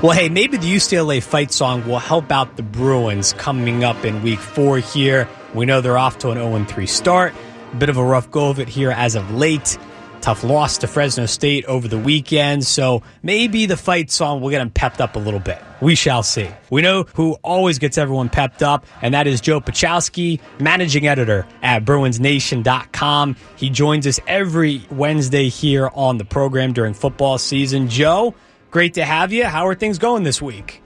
Well, hey, maybe the UCLA fight song will help out the Bruins coming up in week 4 here. We know they're off to an 0-3 start. A bit of a rough go of it here as of late. Tough loss to Fresno State over the weekend, so maybe the fight song will get them pepped up a little bit. We shall see. We know who always gets everyone pepped up, and that is Joe Piechowski, managing editor at BruinsNation.com. He joins us every Wednesday here on the program during football season. Joe, great to have you. How are things going this week?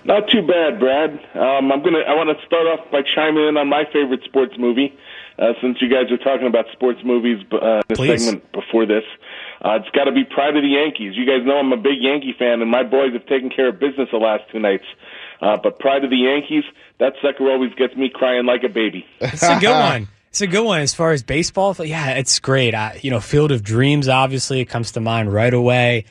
Not too bad, Brad. I want to start off by chiming in on my favorite sports movie. Since you guys are talking about sports movies this segment before this, it's got to be Pride of the Yankees. You guys know I'm a big Yankee fan, and my boys have taken care of business the last 2 nights. But Pride of the Yankees, that sucker always gets me crying like a baby. It's a good one. It's a good one as far as baseball. Yeah, it's great. Field of Dreams, obviously, it comes to mind right away.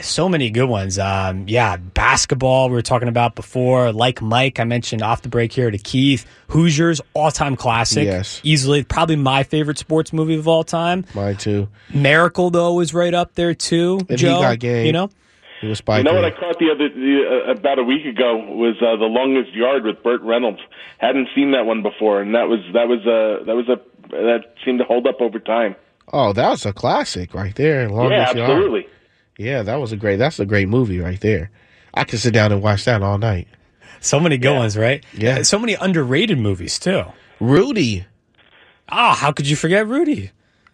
So many good ones. Basketball we were talking about before. Like Mike, I mentioned off the break here to Keith. Hoosiers, all-time classic. Yes. Easily, probably my favorite sports movie of all time. Mine too. Miracle, though, is right up there, too, and Joe. He got game. You know? He was spiky. You know what I caught about a week ago was The Longest Yard with Burt Reynolds. Hadn't seen that one before, and that seemed to hold up over time. Oh, that was a classic right there. Longest Yard. Absolutely. Yeah, that's a great movie right there. I could sit down and watch that all night. So many good ones, right? Yeah. So many underrated movies, too. Rudy. How could you forget Rudy?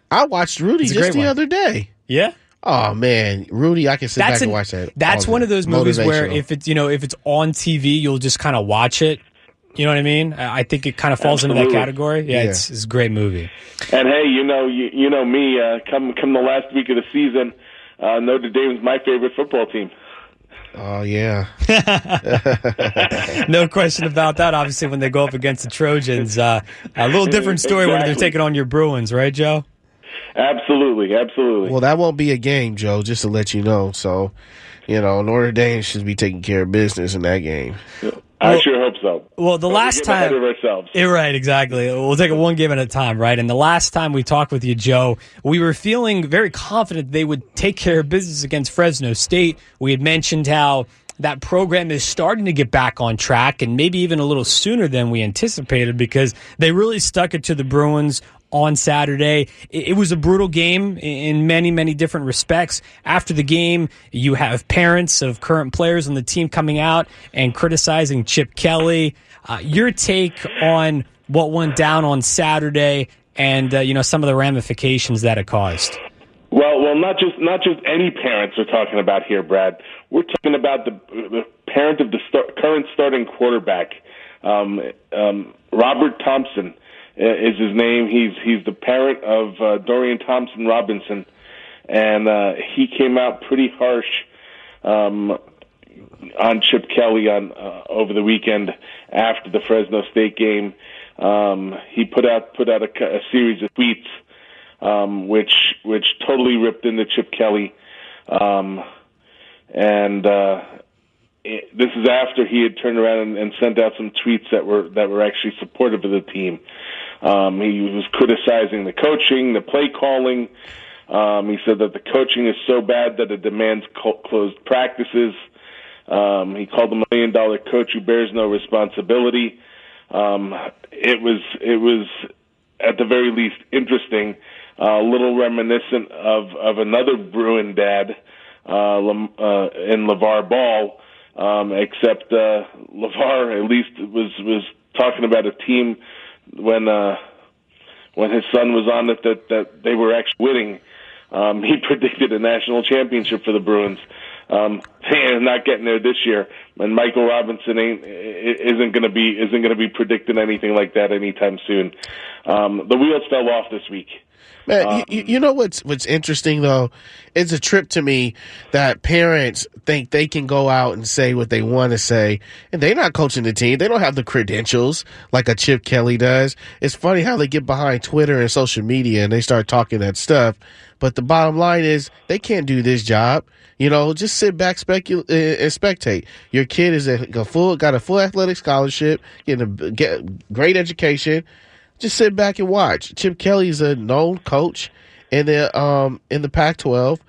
I watched Rudy just the other day. Yeah? Oh, man. Rudy, I can sit back and watch that. That's one of those movies where if it's on TV, you'll just kind of watch it. You know what I mean? I think it kind of falls into that category. Yeah, it's a great movie. And hey, you know me, come the last week of the season, Notre Dame's my favorite football team. Oh, yeah. No question about that. Obviously, when they go up against the Trojans, a little different story when they're taking on your Bruins, right, Joe? Absolutely. Well, that won't be a game, Joe, just to let you know. So, Notre Dame should be taking care of business in that game. I sure hope so. Well, the last time, ahead of ourselves. Right, exactly. We'll take it one game at a time, right? And the last time we talked with you, Joe, we were feeling very confident they would take care of business against Fresno State. We had mentioned how that program is starting to get back on track, and maybe even a little sooner than we anticipated, because they really stuck it to the Bruins on Saturday. It was a brutal game in many, many different respects. After the game, you have parents of current players on the team coming out and criticizing Chip Kelly. Your take on what went down on Saturday and some of the ramifications that it caused. Well, not just any parents we're talking about here, Brad. We're talking about the parent of the current starting quarterback, Robert Thompson. Is his name. He's the parent of Dorian Thompson Robinson, and he came out pretty harsh on Chip Kelly over the weekend after the Fresno State game. He put out a series of tweets which totally ripped into Chip Kelly, this is after he had turned around and sent out some tweets that were actually supportive of the team. He was criticizing the coaching, the play calling. He said that the coaching is so bad that it demands closed practices. He called him $1 million coach who bears no responsibility. It was at the very least interesting, a little reminiscent of another Bruin dad in LeVar Ball. Except LeVar at least was talking about a team when his son was on it that they were actually winning. He predicted a national championship for the Bruins. They're not getting there this year, and Michael Robinson isn't going to be predicting anything like that anytime soon. The wheels fell off this week. Man, you know what's interesting, though? It's a trip to me that parents think they can go out and say what they want to say, and they're not coaching the team. They don't have the credentials like a Chip Kelly does. It's funny how they get behind Twitter and social media and they start talking that stuff, but the bottom line is they can't do this job. Just sit back and spectate. Your kid is got a full athletic scholarship, getting a great education. Just sit back and watch. Chip Kelly's a known coach in the Pac-12,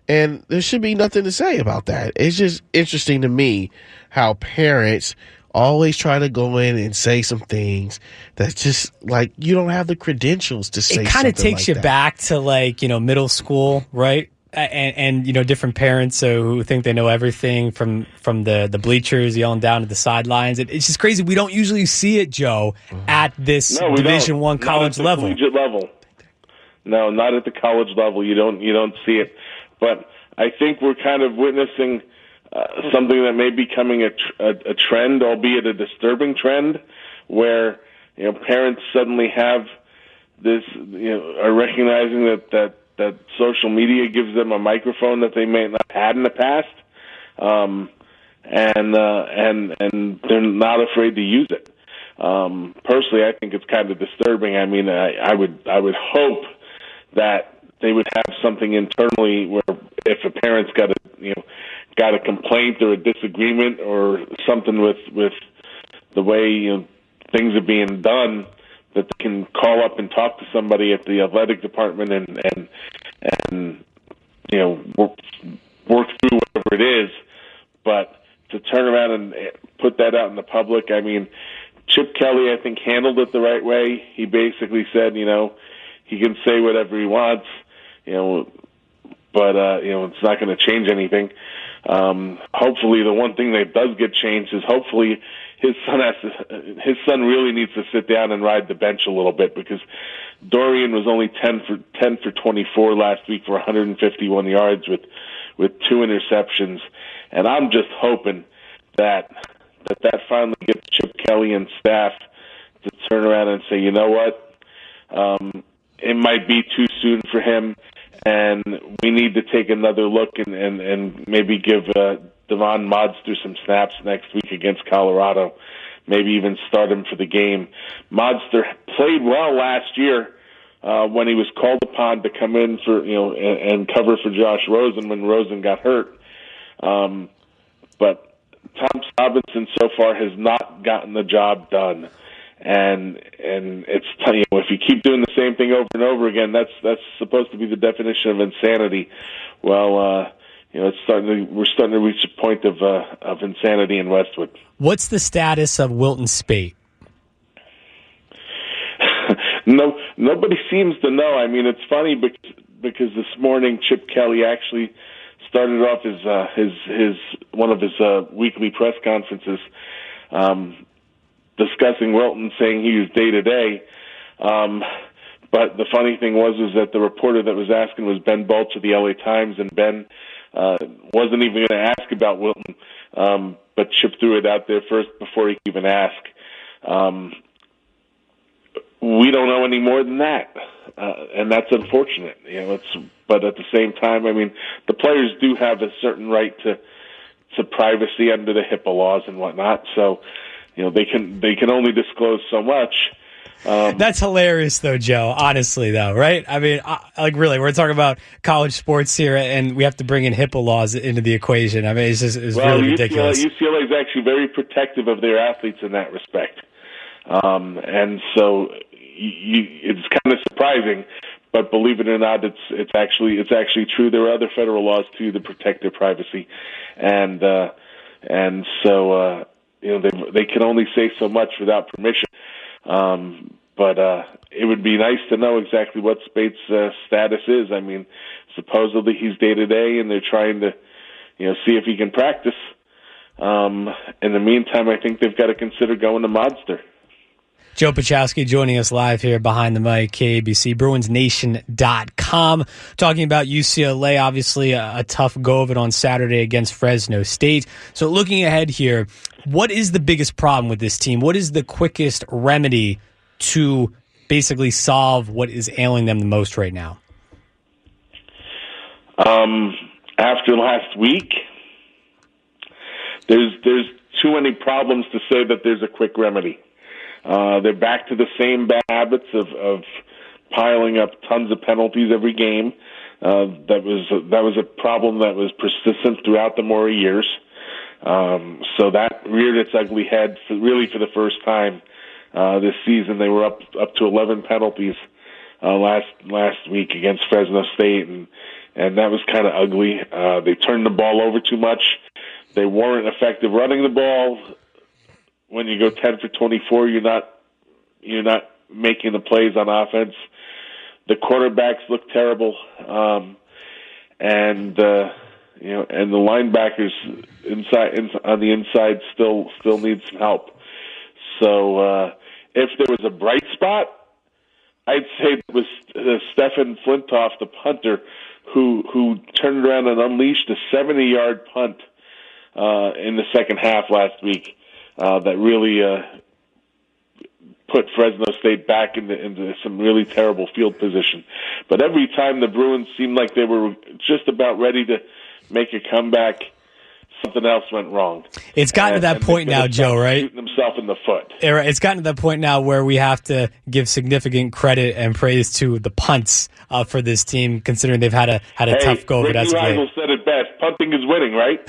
And there should be nothing to say about that. It's just interesting to me how parents always try to go in and say some things that's just like you don't have the credentials to say. It kind of takes like you that. back to middle school, right? And different parents who think they know everything from the bleachers yelling down to the sidelines. It's just crazy. We don't usually see it, Joe, at this Division I college level. Collegiate level. No, not at the college level. You don't see it. But I think we're kind of witnessing something that may be becoming a trend, albeit a disturbing trend, where parents suddenly have this, are recognizing that social media gives them a microphone that they may not have had in the past, and they're not afraid to use it. Personally, I think it's kind of disturbing. I mean, I would hope that they would have something internally where if a parent's got a complaint or a disagreement or something with the way things are being done, that they can call up and talk to somebody at the athletic department and work through whatever it is. But to turn around and put that out in the public, I mean, Chip Kelly, I think, handled it the right way. He basically said, he can say whatever he wants, but it's not going to change anything. Hopefully, the one thing that does get changed is hopefully his son really needs to sit down and ride the bench a little bit, because Dorian was only 10 for 24 last week for 151 yards with 2 interceptions, and I'm just hoping that finally gets Chip Kelly and staff to turn around and say, you know what, it might be too soon for him, and we need to take another look and maybe give Devon Modster some snaps next week against Colorado. Maybe even start him for the game. Modster played well last year when he was called upon to come in for and cover for Josh Rosen when Rosen got hurt. But Tom Robinson so far has not gotten the job done. And it's if you keep doing the same thing over and over again, that's supposed to be the definition of insanity. Well, we're starting to reach a point of insanity in Westwood. What's the status of Wilton Spate? No, nobody seems to know. I mean, it's funny because this morning Chip Kelly actually started off his one of his weekly press conferences. Discussing Wilton, saying he was day-to-day. But the funny thing was that the reporter that was asking was Ben Bulch of the LA Times, and Ben wasn't even going to ask about Wilton, but Chip threw it out there first before he could even ask. We don't know any more than that, and that's unfortunate. But at the same time, I mean, the players do have a certain right to privacy under the HIPAA laws and whatnot, so they can only disclose so much. That's hilarious, though, Joe. Honestly, though, right? I mean, really, we're talking about college sports here, and we have to bring in HIPAA laws into the equation. I mean, it's really ridiculous. UCLA is actually very protective of their athletes in that respect, and so it's kind of surprising. But believe it or not, it's actually true. There are other federal laws too that protect their privacy, and so. They can only say so much without permission. But it would be nice to know exactly what Spate's status is. I mean, supposedly he's day-to-day, and they're trying to, see if he can practice. In the meantime, I think they've got to consider going to Modster. Joe Piechowski joining us live here behind the mic, KABC, BruinsNation.com, talking about UCLA, obviously a tough go of it on Saturday against Fresno State. So looking ahead here, what is the biggest problem with this team? What is the quickest remedy to basically solve what is ailing them the most right now? After last week, there's too many problems to say that there's a quick remedy. They're back to the same bad habits of piling up tons of penalties every game. That was a problem that was persistent throughout the Maury years. So that reared its ugly head for the first time this season. They were up to 11 penalties last week against Fresno State, and and that was kind of ugly. They turned the ball over too much. They weren't effective running the ball. When you go 10 for 24, you're not making the plays on offense. The quarterbacks look terrible, and the linebackers on the inside still need some help. So if there was a bright spot, I'd say it was Stefan Flintoff, the punter, who turned around and unleashed a 70-yard punt in the second half last week that really put Fresno State back into some really terrible field position. But every time the Bruins seemed like they were just about ready to make a comeback, something else went wrong. It's gotten to that point now, Joe, right? Shooting himself in the foot. It's gotten to that point now where we have to give significant credit and praise to the punts for this team, considering they've had a tough go of it as of late. Said it best. Punting is winning, right?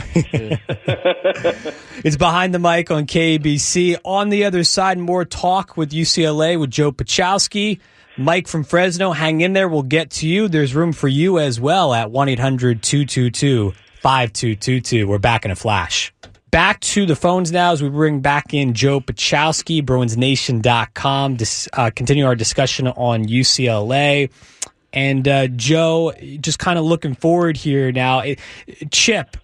It's Behind the Mic on KABC. On the other side, more talk with UCLA with Joe Piechowski. Mike from Fresno, hang in there. We'll get to you. There's room for you as well at 1-800-222-5222. We're back in a flash. Back to the phones now as we bring back in Joe Piechowski, BruinsNation.com, continue our discussion on UCLA. And Joe, just kind of looking forward here now. Chip,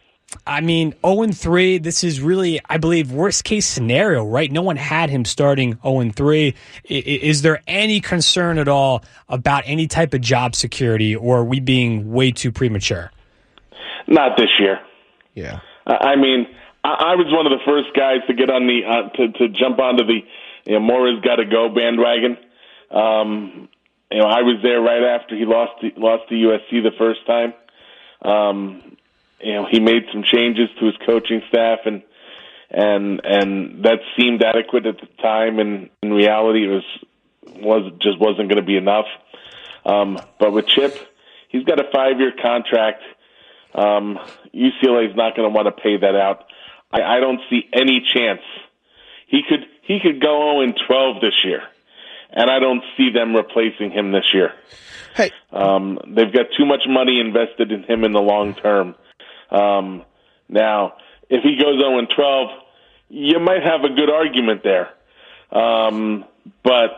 I mean, 0-3, this is really, I believe, worst-case scenario, right? No one had him starting 0-3. Is there any concern at all about any type of job security, or are we being way too premature? Not this year. Yeah. I mean, I was one of the first guys to get on the to jump onto the Mora's got to go bandwagon. I was there right after he lost to USC the first time. He made some changes to his coaching staff, and that seemed adequate at the time. And in reality, it just wasn't going to be enough. But with Chip, he's got a 5-year contract. UCLA is not going to want to pay that out. I don't see any chance. He could go 0-12 this year, and I don't see them replacing him this year. Hey, they've got too much money invested in him in the long term. Now, if he goes 0-12, you might have a good argument there. But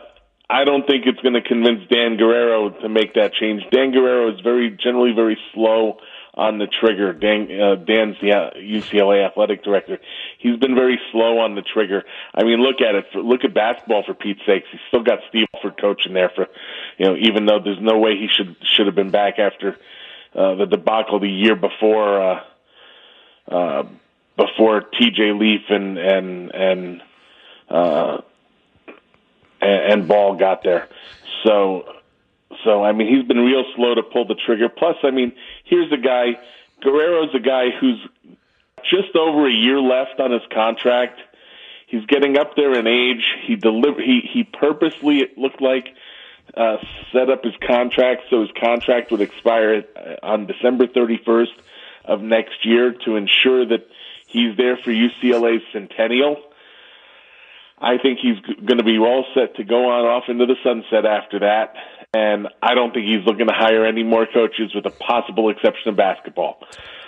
I don't think it's going to convince Dan Guerrero to make that change. Dan Guerrero is generally very slow on the trigger. Dan's the UCLA athletic director. He's been very slow on the trigger. I mean, look at it. Look at basketball, for Pete's sakes. He's still got Steve Alford coaching there even though there's no way he should have been back after the debacle the year before TJ Leaf and Ball got there. So I mean, he's been real slow to pull the trigger. Plus, I mean, here's a guy. Guerrero's a guy who's just over a year left on his contract. He's getting up there in age. He purposely, it looked like, set up his contract so his contract would expire on December 31st of next year to ensure that he's there for UCLA's centennial. I think he's going to be all set to go off into the sunset after that, and I don't think he's looking to hire any more coaches with a possible exception of basketball.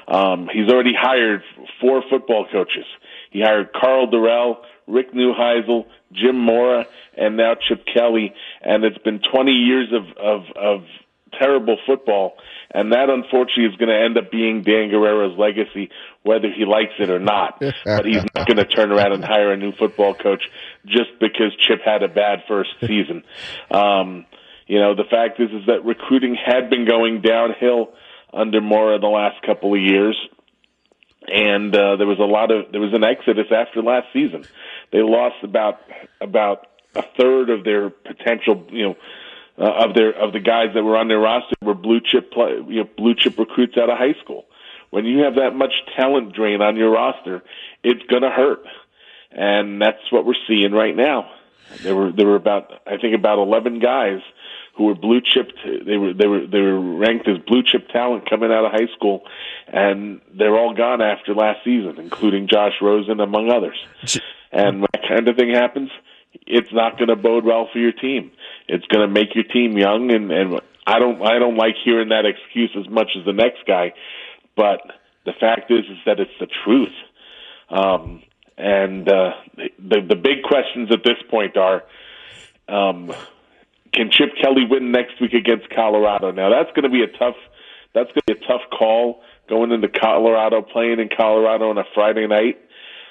He's already hired 4 football coaches. He hired Carl Durrell, Rick Neuheisel, Jim Mora, and now Chip Kelly, and it's been 20 years of terrible football, and that unfortunately is going to end up being Dan Guerrero's legacy, whether he likes it or not. But he's not going to turn around and hire a new football coach just because Chip had a bad first season. The fact is that recruiting had been going downhill under Mora the last couple of years, and there was an exodus after last season. They lost about a third of their potential, of the guys that were on their roster were blue chip recruits out of high school. When you have that much talent drain on your roster, it's going to hurt, and that's what we're seeing right now. There were about 11 guys who were blue chipped. They were ranked as blue chip talent coming out of high school, and they're all gone after last season, including Josh Rosen, among others. And when that kind of thing happens, it's not going to bode well for your team. It's going to make your team young, and I don't like hearing that excuse as much as the next guy, but the fact is that it's the truth. And the big questions at this point are, can Chip Kelly win next week against Colorado? Now that's going to be a tough call going into Colorado, playing in Colorado on a Friday night.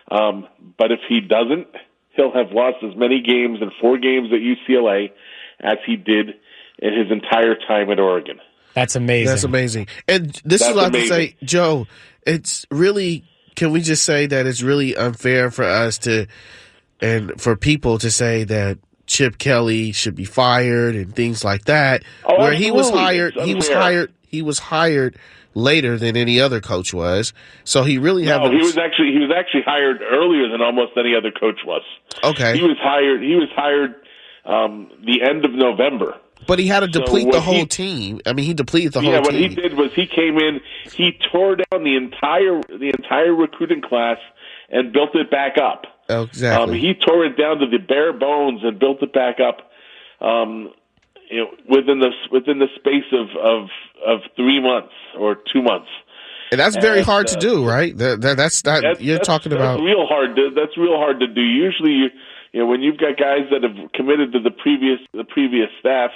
But if he doesn't, he'll have lost as many games in 4 games at UCLA as he did in his entire time at Oregon. That's amazing. That's amazing. And this is what I have to say, Joe, it's really, can we just say that it's really unfair for us to, and for people to say that Chip Kelly should be fired and things like that, where he was hired later than any other coach was. So he really he was actually hired earlier than almost any other coach was. Okay. He was hired the end of November. But he had to deplete the whole team. I mean, he depleted the whole team. Yeah, what he did was he came in, he tore down the entire recruiting class and built it back up. Oh, exactly. He tore it down to the bare bones and built it back up. Within the space of 3 months or 2 months. And that's very hard to do, right? That's talking about real hard. That's real hard to do. Usually, when you've got guys that have committed to the previous staff,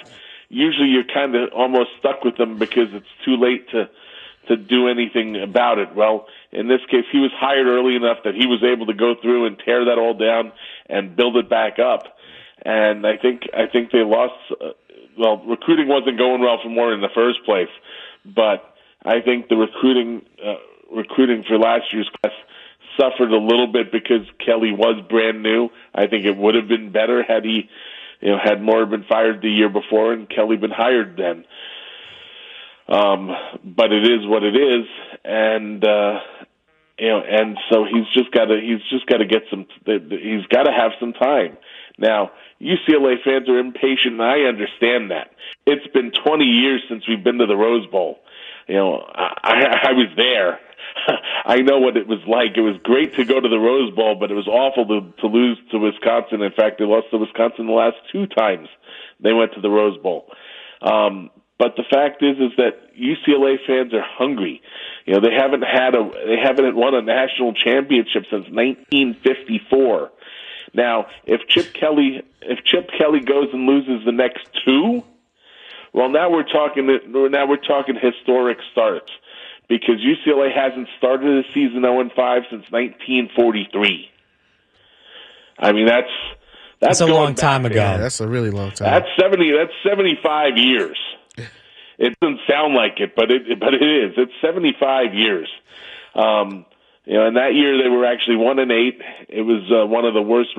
usually you're kind of almost stuck with them because it's too late to do anything about it. Well, in this case, he was hired early enough that he was able to go through and tear that all down and build it back up. And I think they lost. Well, recruiting wasn't going well for Moore in the first place, but I think the recruiting for last year's class suffered a little bit because Kelly was brand new. I think it would have been better had he, had Moore been fired the year before and Kelly been hired then. But it is what it is, and and so he's got to have some time. Now, UCLA fans are impatient, and I understand that. It's been 20 years since we've been to the Rose Bowl. I was there. I know what it was like. It was great to go to the Rose Bowl, but it was awful to lose to Wisconsin. In fact, they lost to Wisconsin the last 2 times they went to the Rose Bowl. But the fact is that UCLA fans are hungry. They haven't won a national championship since 1954. Now, if Chip Kelly goes and loses the next 2, well, now we're talking historic starts, because UCLA hasn't started a season 0-5 since 1943. I mean, that's a long time ago. Yeah, that's a really long time. That's 75 years. It doesn't sound like it, but it is. It's 75 years. And that year they were actually 1-8. It was one of the worst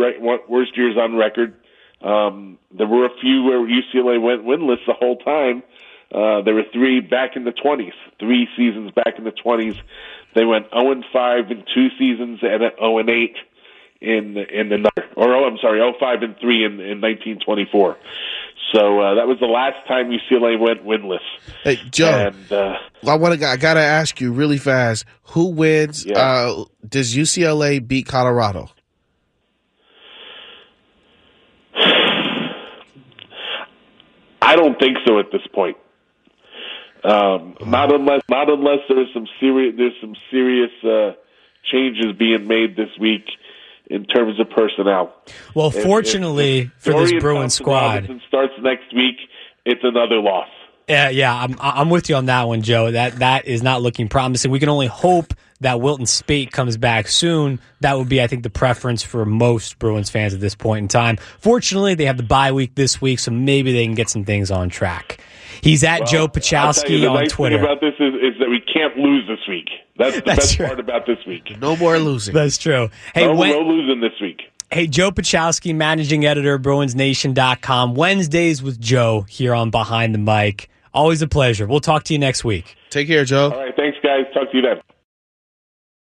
years on record. There were a few where UCLA went winless the whole time. There were 3 back in the 20s, 3 seasons back in the 20s. They went 0-5 in 2 seasons and 0-8 in another. 0-5 and 3 in 1924. So that was the last time UCLA went winless. Hey, Joe, and, I gotta ask you really fast: who wins? Yeah. Does UCLA beat Colorado? I don't think so at this point. Not unless there's some serious changes being made this week in terms of personnel. Well, fortunately for this Bruins squad, Robinson starts next week, it's another loss. Yeah, I'm with you on that one, Joe. That is not looking promising. We can only hope that Wilton Spate comes back soon. That would be, I think, the preference for most Bruins fans at this point in time. Fortunately, they have the bye week this week, so maybe they can get some things on track. He's at Joe Piechowski on Twitter. The nice thing about this is that we can't lose this week. That's the best part about this week. No more losing. That's true. Hey, no losing this week. Hey, Joe Piechowski, managing editor, BruinsNation.com. Wednesdays with Joe here on Behind the Mic. Always a pleasure. We'll talk to you next week. Take care, Joe. All right, thanks, guys. Talk to you then.